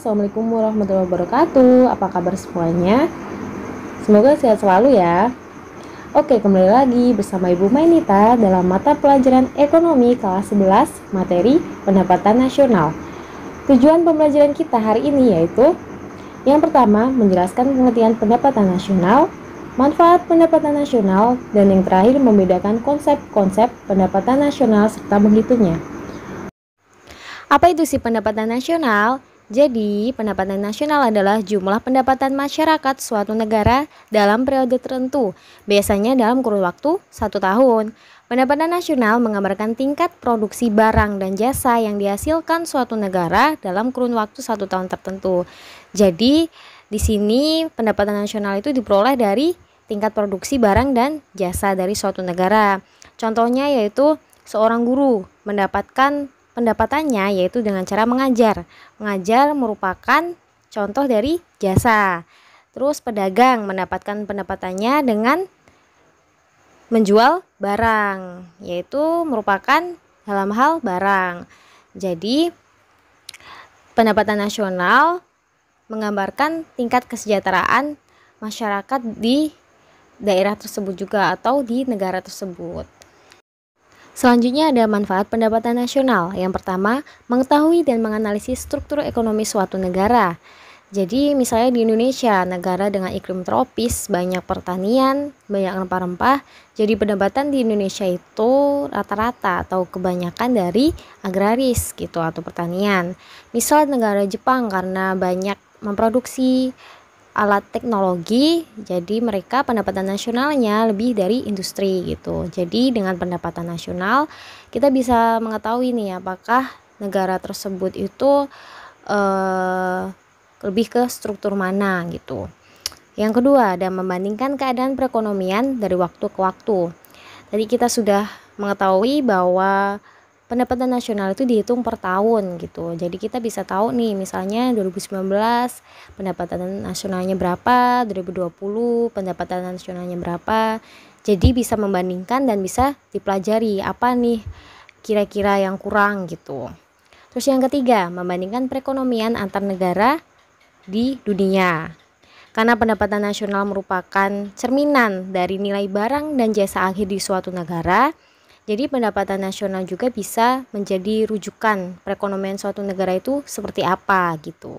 Assalamualaikum warahmatullahi wabarakatuh. Apa kabar semuanya? Semoga sehat selalu ya. Oke, kembali lagi bersama Ibu Mainita dalam mata pelajaran ekonomi kelas 11 materi pendapatan nasional. Tujuan pembelajaran kita hari ini yaitu yang pertama, menjelaskan pengertian pendapatan nasional, manfaat pendapatan nasional, dan yang terakhir membedakan konsep-konsep pendapatan nasional serta menghitungnya. Apa itu sih pendapatan nasional? Jadi, pendapatan nasional adalah jumlah pendapatan masyarakat suatu negara dalam periode tertentu, biasanya dalam kurun waktu 1 tahun. Pendapatan nasional menggambarkan tingkat produksi barang dan jasa yang dihasilkan suatu negara dalam kurun waktu 1 tahun tertentu. Jadi, di sini pendapatan nasional itu diperoleh dari tingkat produksi barang dan jasa dari suatu negara. Contohnya yaitu seorang guru mendapatkan pendapatannya yaitu dengan cara mengajar. Mengajar merupakan contoh dari jasa. Terus pedagang mendapatkan pendapatannya dengan menjual barang, yaitu merupakan dalam hal barang. Jadi pendapatan nasional menggambarkan tingkat kesejahteraan masyarakat di daerah tersebut juga atau di negara tersebut. Selanjutnya ada manfaat pendapatan nasional. Yang pertama, mengetahui dan menganalisis struktur ekonomi suatu negara. Jadi misalnya di Indonesia, negara dengan iklim tropis, banyak pertanian, banyak rempah-rempah. Jadi pendapatan di Indonesia itu rata-rata atau kebanyakan dari agraris gitu atau pertanian. Misal negara Jepang karena banyak memproduksi alat teknologi, jadi mereka pendapatan nasionalnya lebih dari industri gitu. Jadi dengan pendapatan nasional kita bisa mengetahui nih apakah negara tersebut itu lebih ke struktur mana gitu. Yang kedua ada membandingkan keadaan perekonomian dari waktu ke waktu. Tadi kita sudah mengetahui bahwa pendapatan nasional itu dihitung per tahun gitu. Jadi kita bisa tahu nih misalnya 2019 pendapatan nasionalnya berapa, 2020 pendapatan nasionalnya berapa. Jadi bisa membandingkan dan bisa dipelajari apa nih kira-kira yang kurang gitu. Terus yang ketiga, membandingkan perekonomian antar negara di dunia. Karena pendapatan nasional merupakan cerminan dari nilai barang dan jasa akhir di suatu negara. Jadi pendapatan nasional juga bisa menjadi rujukan perekonomian suatu negara itu seperti apa gitu.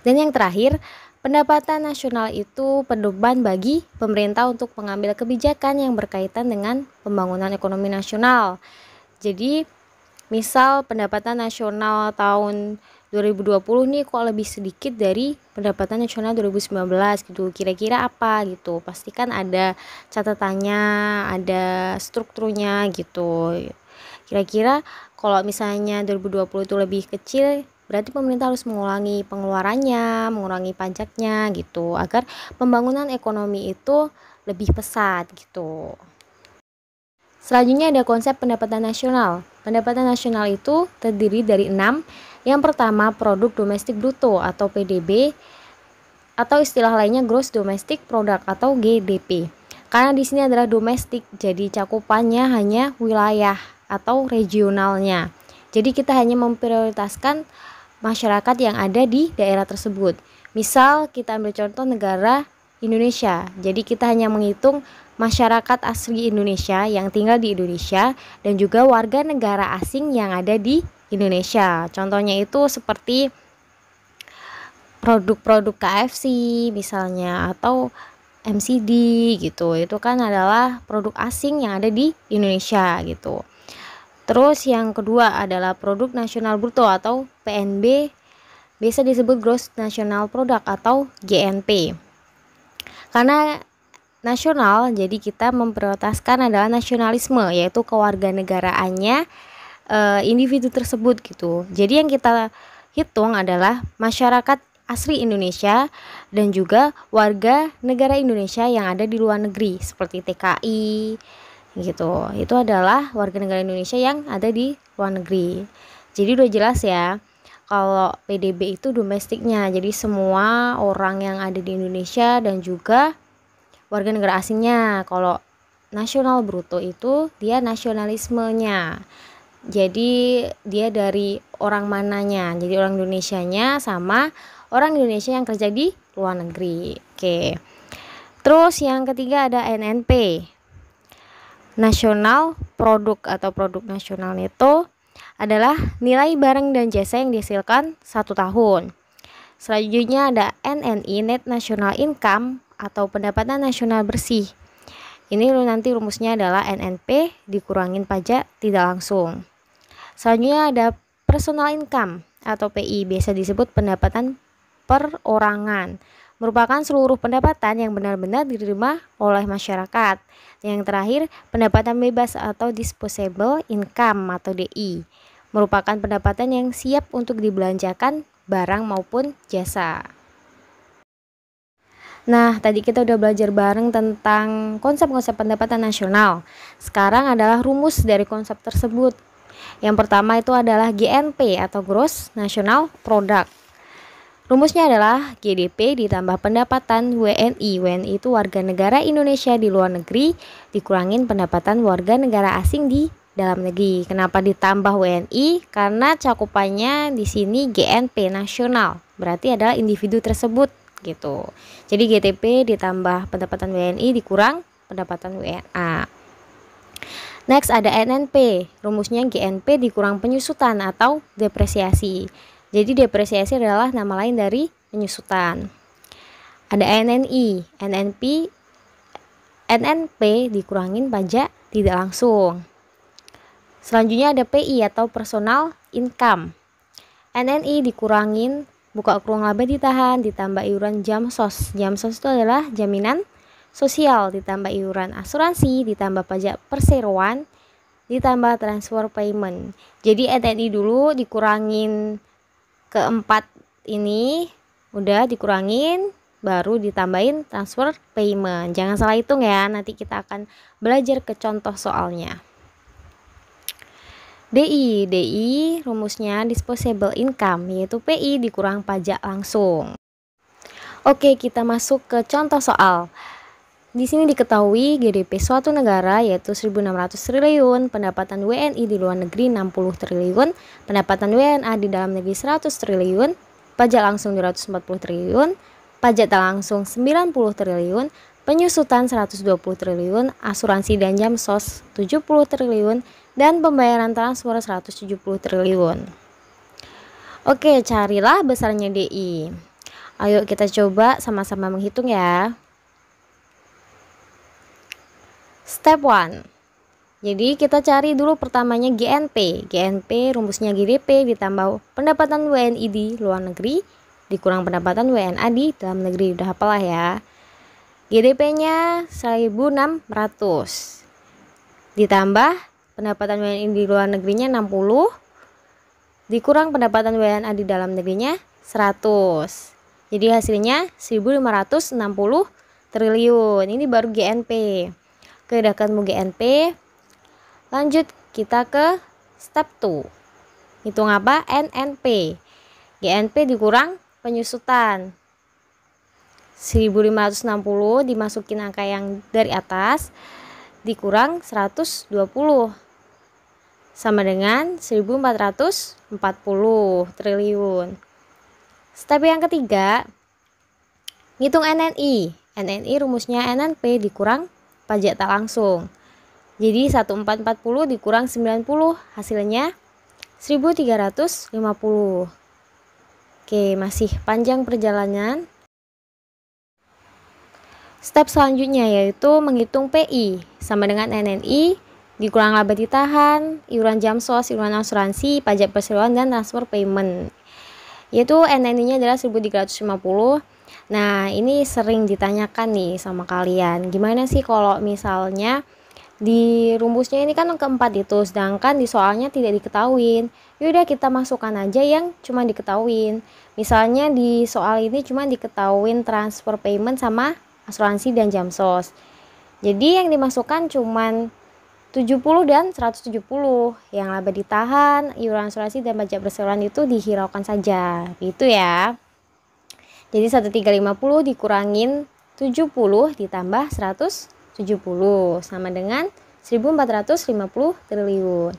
Dan yang terakhir, pendapatan nasional itu pedoman bagi pemerintah untuk mengambil kebijakan yang berkaitan dengan pembangunan ekonomi nasional. Jadi misal pendapatan nasional tahun 2020 nih kok lebih sedikit dari pendapatan nasional 2019 gitu. Kira-kira apa gitu. Pastikan ada catatannya, ada strukturnya gitu. Kira-kira kalau misalnya 2020 itu lebih kecil, berarti pemerintah harus mengurangi pengeluarannya, mengurangi pajaknya gitu agar pembangunan ekonomi itu lebih pesat gitu. Selanjutnya ada konsep pendapatan nasional. Pendapatan nasional itu terdiri dari 6. Yang pertama, produk domestik bruto atau PDB atau istilah lainnya gross domestic product atau GDP. Karena di sini adalah domestik, jadi cakupannya hanya wilayah atau regionalnya. Jadi kita hanya memprioritaskan masyarakat yang ada di daerah tersebut. Misal kita ambil contoh negara Indonesia. Jadi kita hanya menghitung masyarakat asli Indonesia yang tinggal di Indonesia dan juga warga negara asing yang ada di Indonesia. Contohnya itu seperti produk-produk KFC misalnya atau MCD gitu. Itu kan adalah produk asing yang ada di Indonesia gitu. Terus yang kedua adalah produk nasional bruto atau PNB, biasa disebut gross national product atau GNP. Karena nasional, jadi kita memprioritaskan adalah nasionalisme, yaitu kewarganegaraannya individu tersebut gitu. Jadi yang kita hitung adalah masyarakat asli Indonesia dan juga warga negara Indonesia yang ada di luar negeri seperti TKI gitu. Itu adalah warga negara Indonesia yang ada di luar negeri. Jadi udah jelas ya. Kalau PDB itu domestiknya, jadi semua orang yang ada di Indonesia dan juga warga negara asingnya. Kalau nasional bruto itu dia nasionalismenya. Jadi dia dari orang mananya, jadi orang Indonesianya sama orang Indonesia yang kerja di luar negeri. Oke. Terus yang ketiga ada NNP, nasional produk atau produk nasional itu adalah nilai barang dan jasa yang dihasilkan 1 tahun. Selanjutnya ada NNI, net national income atau pendapatan nasional bersih. Ini nanti rumusnya adalah NNP dikurangin pajak tidak langsung. Selanjutnya ada personal income atau PI, biasa disebut pendapatan perorangan, merupakan seluruh pendapatan yang benar-benar diterima oleh masyarakat. Yang terakhir, pendapatan bebas atau disposable income atau DI, merupakan pendapatan yang siap untuk dibelanjakan barang maupun jasa. Nah, tadi kita udah belajar bareng tentang konsep-konsep pendapatan nasional. Sekarang adalah rumus dari konsep tersebut. Yang pertama itu adalah GNP atau Gross National Product. Rumusnya adalah GDP ditambah pendapatan WNI. WNI itu warga negara Indonesia di luar negeri dikurangin pendapatan warga negara asing di dalam negeri. Kenapa ditambah WNI? Karena cakupannya di sini GNP nasional. Berarti adalah individu tersebut gitu. Jadi GTP ditambah pendapatan WNI dikurang pendapatan WNA. Next ada NNP, rumusnya GNP dikurang penyusutan atau depresiasi. Jadi depresiasi adalah nama lain dari penyusutan. Ada NNI, NNP dikurangin pajak tidak langsung. Selanjutnya ada PI atau personal income. NNI dikurangin buka kurung laba ditahan ditambah iuran Jamsos. Jamsos itu adalah jaminan sosial ditambah iuran asuransi ditambah pajak perseroan ditambah transfer payment. Jadi NNI dulu dikurangin keempat ini udah dikurangin baru ditambahin transfer payment. Jangan salah hitung ya, nanti kita akan belajar ke contoh soalnya. DI rumusnya disposable income, yaitu PI dikurang pajak langsung. Oke, kita masuk ke contoh soal. Di sini diketahui GDP suatu negara yaitu 1.600 triliun, pendapatan WNI di luar negeri 60 triliun, pendapatan WNA di dalam negeri 100 triliun, pajak langsung 240 triliun, pajak tak langsung 90 triliun, penyusutan 120 triliun, asuransi dan Jamsos 70 triliun, dan pembayaran transfer 170 triliun. Oke, carilah besarnya DI. Ayo kita coba sama-sama menghitung ya. Step 1. Jadi kita cari dulu pertamanya GNP. GNP rumusnya GDP ditambah pendapatan WNI di luar negeri dikurang pendapatan WNA di dalam negeri. Udah hafal lah ya. GDP-nya 1.600 ditambah pendapatan WNI di luar negerinya 60 dikurang pendapatan WNA di dalam negerinya 100. Jadi hasilnya 1.560 triliun. Ini baru GNP. Oke, udah ketemu GNP. Lanjut kita ke step 2. Hitung apa? NNP. GNP dikurang penyusutan. 1.560 dimasukin angka yang dari atas dikurang 120 sama dengan 1.440 triliun. Step yang ketiga, hitung NNI. NNI rumusnya NNP dikurang pajak tak langsung. Jadi 1.440 dikurang 90 hasilnya 1.350. Oke, masih panjang perjalanan. Step selanjutnya yaitu menghitung PI sama dengan NNI dikurang laba ditahan, iuran Jamsos, iuran asuransi, pajak perseroan dan transfer payment. Yaitu NNI-nya adalah 1.350. Nah, ini sering ditanyakan nih sama kalian. Gimana sih kalau misalnya di rumusnya ini kan keempat itu, sedangkan di soalnya tidak diketahuin. Yaudah kita masukkan aja yang cuma diketahuin. Misalnya di soal ini cuma diketahuin transfer payment sama asuransi dan Jamsos. Jadi yang dimasukkan cuman 70 dan 170. Yang laba ditahan, iuran asuransi dan pajak perseroan itu dihiraukan saja. Gitu ya. Jadi 1.350 dikurangin 70 ditambah 170 sama dengan 1.450 triliun.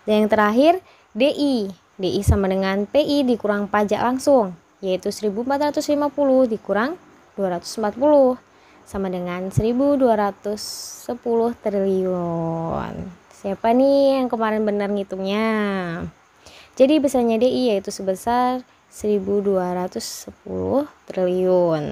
Dan yang terakhir DI. DI sama dengan PI dikurang pajak langsung, yaitu 1.450 dikurang 240 sama dengan 1.210 triliun. Siapa nih yang kemarin benar ngitungnya? Jadi besarnya DI yaitu sebesar 1.210 triliun.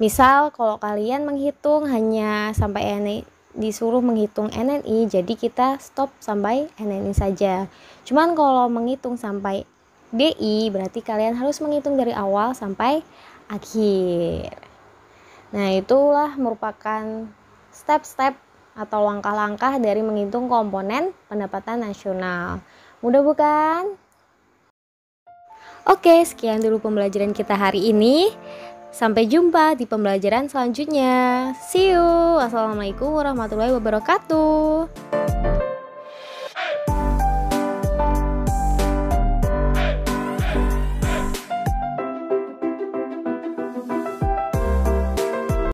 Misal kalau kalian menghitung hanya sampai disuruh menghitung NNI, jadi kita stop sampai NNI saja. Cuman kalau menghitung sampai DI berarti kalian harus menghitung dari awal sampai akhir. Nah, itulah merupakan step-step atau langkah-langkah dari menghitung komponen pendapatan nasional. Mudah bukan? Oke, sekian dulu pembelajaran kita hari ini. Sampai jumpa di pembelajaran selanjutnya. See you. Assalamualaikum warahmatullahi wabarakatuh.